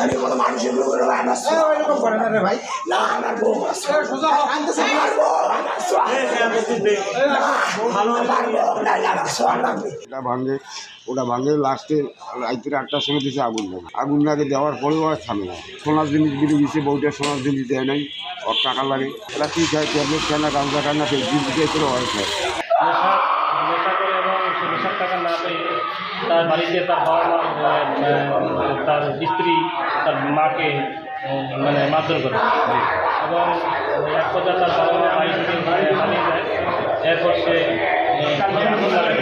আমি কোনো মানুষের লোকের এরকম করে না রে ভাই। না আমার বউ এটা ভাঙে ওটা ভাঙে লাস্টে রাত্রে 8টার সময় দিয়েছে আগুন লাগে। আগুন লাগে দেওয়ার পরেও আর থামে না। সোনার জিনিস বিড়ে দিচ্ছে, বউটা সোনার জিনিস দেয় নাই, ওর টাকা লাগে। এরা কী খায়, ট্যাবলেট খায় না, গাঁজা খায় না, জিনিস করে হয় খায়। নেশা করে এবং সে নেশার টাকা না পেয়ে তার বাড়িতে তার বাবা মা, তার স্ত্রী, তার মাকে মানে মারধর করে এবং এক পর্যায়ে তার বাবা মা বাড়ি থেকে পালিয়ে যায়। এরপর সে আগুন লাগায়।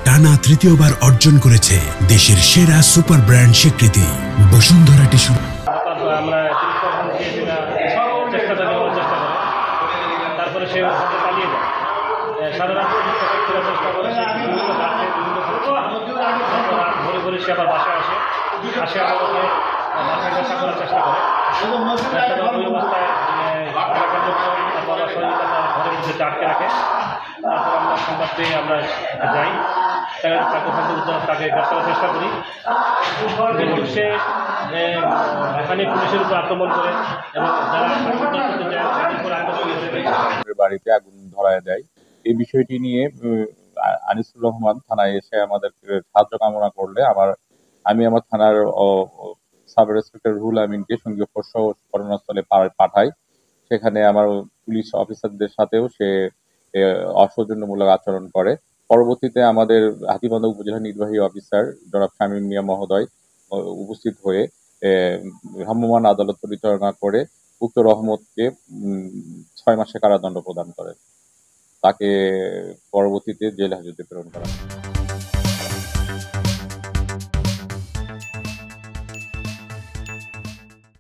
টানা তৃতীয়বার অর্জন করেছে দেশের সেরা সুপার ব্র্যান্ড স্বীকৃতি বসুন্ধরা টিস্যু। আমরা 30% চেষ্টা করে তারপরে সে পালিয়ে যায়। সাধারণত চেষ্টা করে সে ঘুরে ঘুরে সে আবার বাসায় আসে আবার ওকে বাসায় নেশা করার চেষ্টা করে। ওই অবস্থায় এলাকার লোক তার বাবার সহযোগিতা ঘরের মধ্যে আটকে রাখে। তারপর আমরা সংবাদ পেয়ে আমরা যাই, তাকে গ্রেফতারের চেষ্টা করি। সে এখানে পুলিশের উপর আক্রমণ করে এবং যারা উদ্ধার করতে যায় তাদের উপর আক্রমণ করে বাড়িতে আগুন ধরায় দেয়। এই বিষয়টি নিয়ে আনিসুর রহমান থানায় এসে আমাদের সাহায্য কামনা করলে আমি আমার থানার সাব ইন্সপেক্টর রুহুল আমিনকে সঙ্গে ফোর্স ঘটনাস্থলে পাঠাই। সেখানে আমার পুলিশ অফিসারদের সাথেও সে অসৌজন্যমূলক আচরণ করে। পরবর্তীতে আমাদের হাতীবান্ধা উপজেলা নির্বাহী অফিসার জনাব শামীম মিয়া মহোদয় উপস্থিত হয়ে ভ্রাম্যমাণ আদালত পরিচালনা করে উক্ত রহমতকে 6 মাসের কারাদণ্ড প্রদান করেন। তাকে পরবর্তীতে জেল হাজতে প্রেরণ করা হয়।